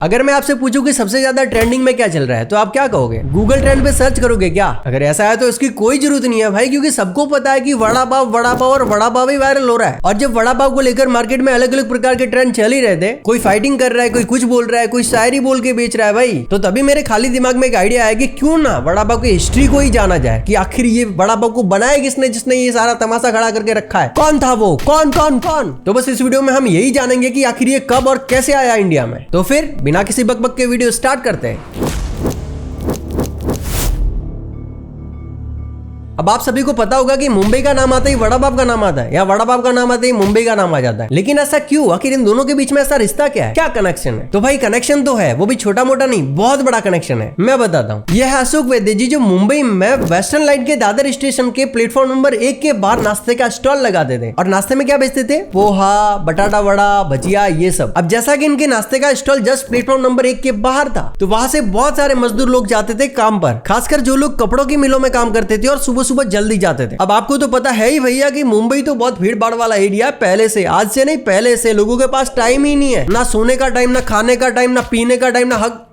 अगर मैं आपसे पूछूं कि सबसे ज्यादा ट्रेंडिंग में क्या चल रहा है तो आप क्या कहोगे? गूगल ट्रेंड पे सर्च करोगे क्या? अगर ऐसा है तो इसकी कोई जरूरत नहीं है भाई, क्योंकि सबको पता है कि वड़ा पाव और वड़ा पाव ही वायरल हो रहा है। और जब वड़ा पाव को लेकर मार्केट में अलग अलग प्रकार के ट्रेंड चल ही रहे थे, कोई फाइटिंग कर रहा है, कोई कुछ बोल रहा है, कोई शायरी बोल के बेच रहा है भाई, तो तभी मेरे खाली दिमाग में एक आइडिया आया कि क्यों ना वड़ा पाव की हिस्ट्री को ही जाना जाए कि आखिर ये वड़ा पाव को बनाया किसने, जिसने ये सारा तमाशा खड़ा करके रखा है। कौन था वो? कौन कौन कौन? तो बस इस वीडियो में हम यही जानेंगे कि आखिर ये कब और कैसे आया इंडिया में। तो फिर बिना किसी बकबक के वीडियो स्टार्ट करते हैं। अब आप सभी को पता होगा कि मुंबई का नाम आता ही वड़ा पाव का नाम आता है, या वड़ा पाव का नाम आता ही मुंबई का नाम आ जाता है। लेकिन ऐसा क्यों? आखिर इन दोनों के बीच में ऐसा रिश्ता क्या है? क्या कनेक्शन है? तो भाई कनेक्शन तो है, वो भी छोटा मोटा नहीं, बहुत बड़ा कनेक्शन है। मैं बताता हूँ। यह है अशोक वैद्य जी, जो मुंबई में वेस्टर्न लाइन के दादर स्टेशन के प्लेटफॉर्म नंबर 1 के बाहर नाश्ते का स्टॉल लगाते थे। और नाश्ते में क्या बेचते थे? पोहा, बटाटा वड़ा, भजिया, ये सब। अब जैसा कि इनके नाश्ते का स्टॉल जस्ट प्लेटफॉर्म नंबर 1 के बाहर था, तो वहां से बहुत सारे मजदूर लोग जाते थे काम पर, खासकर जो लोग कपड़ों की मिलों में काम करते थे और सुबह सुबह जल्दी जाते थे। अब आपको तो पता है ही भैया कि मुंबई तो बहुत भीड़ भाड़ वाला एरिया है पहले से, आज से नहीं पहले से। लोगों के पास टाइम ही नहीं है, ना सोने का टाइम, ना खाने का टाइम, ना पीने का टाइम, ना हक,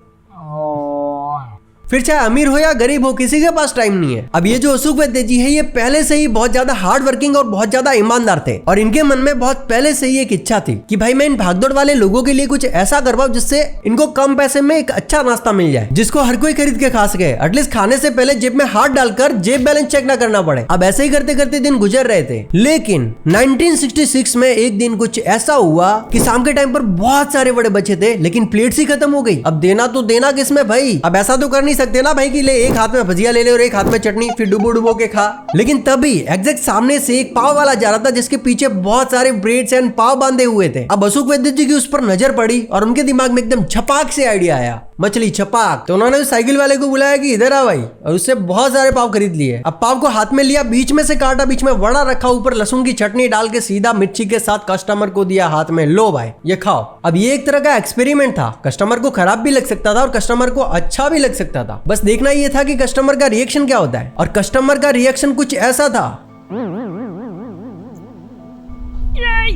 फिर चाहे अमीर हो या गरीब हो, किसी के पास टाइम नहीं है। अब ये जो अशोक वैद्य जी है, ये पहले से ही बहुत ज्यादा हार्ड वर्किंग और बहुत ज्यादा ईमानदार थे। और इनके मन में बहुत पहले से ही एक इच्छा थी कि भाई मैं इन भागदौड़ वाले लोगों के लिए कुछ ऐसा कर पाऊं जिससे इनको कम पैसे में एक अच्छा नाश्ता मिल जाए, जिसको हर कोई खरीद के खा सके। एटलीस्ट खाने से पहले जेब में हाथ डालकर जेब बैलेंस चेक ना करना पड़े। अब ऐसे ही करते करते दिन गुजर रहे थे। लेकिन 1966 में एक दिन कुछ ऐसा हुआ कि शाम के टाइम पर बहुत सारे बड़े बचे थे, लेकिन प्लेट्स ही खत्म हो गई। अब देना तो देना किसमें भाई? अब ऐसा तो कर नहीं सकते ना भाई कि ले एक हाथ में भजिया ले ले और एक हाथ में चटनी, फिर डुबो डुबो के खा। लेकिन तभी एग्जैक्ट सामने से एक पाव वाला जा रहा था, जिसके पीछे बहुत सारे ब्रेड्स एंड पाव बांधे हुए थे। अब अशोक वैद्य जी की उस पर नजर पड़ी और उनके दिमाग में एकदम छपाक से आइडिया आया, मछली छपाक। तो उन्होंने उस साइकिल वाले को बुलाया कि इधर आ भाई, और उससे बहुत सारे पाव खरीद लिए। अब पाव को हाथ में लिया, बीच में से काटा, बीच में वड़ा रखा, ऊपर लहसुन की चटनी डाल के सीधा मिर्ची के साथ कस्टमर को दिया हाथ में, लो भाई ये खाओ। अब ये एक तरह का एक्सपेरिमेंट था। कस्टमर को खराब भी लग सकता था और कस्टमर को अच्छा भी लग सकता था, बस देखना ये था कि कस्टमर का रिएक्शन क्या होता है। और कस्टमर का रिएक्शन कुछ ऐसा था।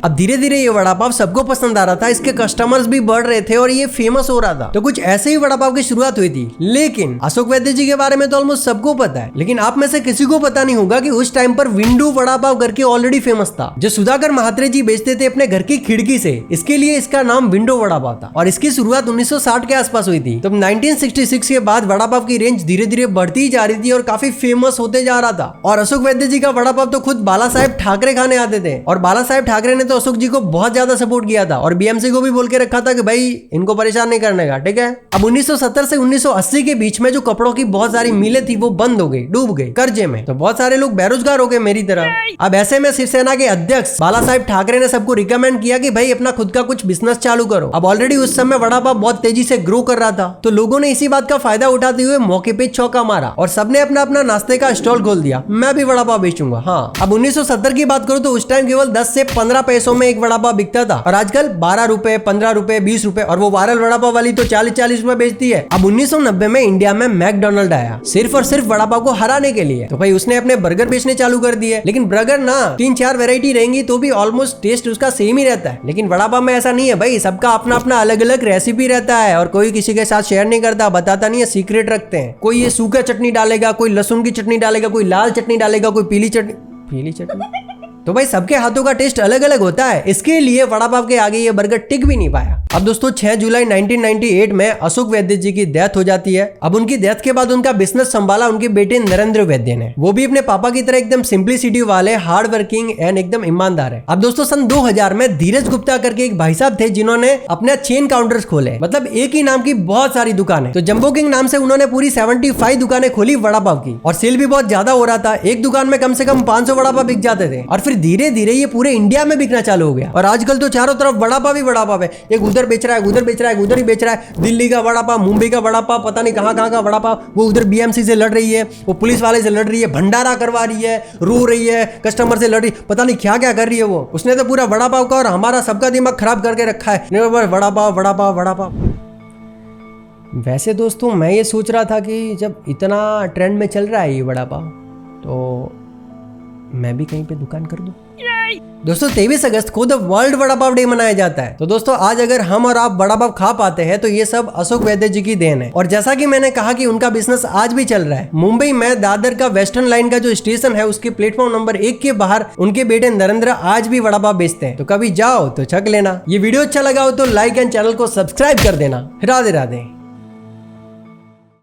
अब धीरे धीरे ये वड़ा पाव सबको पसंद आ रहा था, इसके कस्टमर्स भी बढ़ रहे थे और ये फेमस हो रहा था। तो कुछ ऐसे ही वड़ा पाव की शुरुआत हुई थी। लेकिन अशोक वैद्य जी के बारे में तो ऑलमोस्ट सबको पता है, लेकिन आप में से किसी को पता नहीं होगा कि उस टाइम पर विंडो वड़ा पाव करके ऑलरेडी फेमस था, जो सुधाकर महात्रे जी बेचते थे अपने घर की खिड़की से। इसके लिए इसका नाम विंडो वड़ा पाव था और इसकी शुरुआत 1960 के आसपास हुई थी। तो 1966 के बाद वड़ा पाव की रेंज धीरे धीरे बढ़ती जा रही थी और काफी फेमस होते जा रहा था। और अशोक वैद्य जी का वड़ा पाव तो खुद बाला साहेब ठाकरे खाने आते थे, और बाला साहेब ठाकरे ने तो अशोक जी को बहुत ज्यादा सपोर्ट किया था और बीएमसी को भी बोल के रखा था कि भाई इनको परेशान नहीं करने का, ठीक है। अब 1970 से 1980 के बीच में जो कपड़ों की बहुत सारी मिलें थी वो बंद हो गई, डूब गई कर्जे में। तो बहुत सारे लोग बेरोजगार हो गए मेरी तरह। अब ऐसे में शिवसेना के अध्यक्ष बाला साहेब ठाकरे ने सबको रिकमेंड किया कि भाई अपना खुद का कुछ बिजनेस चालू करो। अब ऑलरेडी उस समय वड़ा पाव बहुत तेजी से ग्रो कर रहा था, तो लोगों ने इसी बात का फायदा उठाते हुए मौके पे चौका मारा और सबने अपना अपना नाश्ते का स्टॉल खोल दिया। मैं भी वड़ा पाव बेचूंगा। हाँ, अब 1970 की बात करूं तो उस टाइम केवल 10 से 15 पैसों में एक वड़ा पाव बिकता था, और आजकल 12 रुपए, 15 रुपए, 20 रुपए, और वो वायरल वड़ा पाव वाली तो 40-40 रुपए बेचती है। अब 1990 में इंडिया में मैकडोनल्ड आया, सिर्फ और सिर्फ वड़ा पाव को हराने के लिए। तो भाई उसने अपने बर्गर बेचने चालू कर दिए। लेकिन बर्गर ना 3-4 वैरायटी रहेंगी तो भी ऑलमोस्ट टेस्ट उसका सेम ही रहता है। लेकिन वड़ा पाव में ऐसा नहीं है भाई, सबका अपना अपना अलग अलग रेसिपी रहता है और कोई किसी के साथ शेयर नहीं करता, बताता नहीं है, सीक्रेट रखते हैं। कोई ये सूखा चटनी डालेगा, कोई लहसुन की चटनी डालेगा, कोई लाल चटनी डालेगा, कोई पीली चटनी। तो भाई सबके हाथों का टेस्ट अलग अलग होता है, इसके लिए वड़ा पाव के आगे ये बर्गर टिक भी नहीं पाया। अब दोस्तों 6 जुलाई 1998 में अशोक वैद्य जी की डेथ हो जाती है। अब उनकी डेथ के बाद उनका बिजनेस संभाला उनके बेटे नरेंद्र वैद्य ने। वो भी अपने पापा की तरह एकदम सिंप्लिसिटी वाले, हार्ड वर्किंग एंड एकदम ईमानदार है। अब दोस्तों सन 2000 में धीरज गुप्ता करके एक भाई साहब थे, जिन्होंने अपने चेन काउंटर्स खोले, मतलब एक ही नाम की बहुत सारी दुकानें। तो जंबो किंग नाम से उन्होंने पूरी 75 दुकानें खोली वड़ा पाव की, और सेल भी बहुत ज्यादा हो रहा था। एक दुकान में कम से कम 500 वड़ा पाव बिक जाते थे, और फिर धीरे धीरे ये पूरे इंडिया में बिकना चालू हो गया। और आजकल तो चारों तरफ वड़ा पाव ही वड़ा पाव है। एक उधर बेच रहा है, उधर बेच रहा है, उधर ही बेच रहा है। दिल्ली का वड़ा पाव, मुंबई का वड़ा पाव, पता नहीं कहां का वड़ा पाव। वो उधर बीएमसी से लड़ रही है, वो पुलिस वाले से लड़ रही है, भंडारा करवा रही है, रो रही है, कस्टमर से लड़ रही, पता नहीं क्या क्या कर रही है वो। उसने तो पूरा वड़ा पाव का और हमारा सबका दिमाग खराब करके रखा है। वड़ा पाव वड़ा पाव वड़ा पाव। वैसे दोस्तों मैं ये सोच रहा था कि जब इतना ट्रेंड में चल रहा है ये वड़ा पाव, तो मैं भी कहीं पे दुकान कर दूं। दोस्तों 23 अगस्त को the world vada pav day मनाया जाता है। तो दोस्तों आज अगर हम और आप वड़ा पाव खा पाते हैं तो ये सब अशोक वैद्य जी की देन है। और जैसा कि मैंने कहा कि उनका बिजनेस आज भी चल रहा है। मुंबई में दादर का वेस्टर्न लाइन का जो स्टेशन है उसके प्लेटफॉर्म नंबर 1 के बाहर उनके बेटे नरेंद्र आज भी वड़ा पाव बेचते हैं। तो कभी जाओ तो छक लेना। ये वीडियो अच्छा लगा हो तो लाइक एंड चैनल को सब्सक्राइब कर देना। राधे राधे।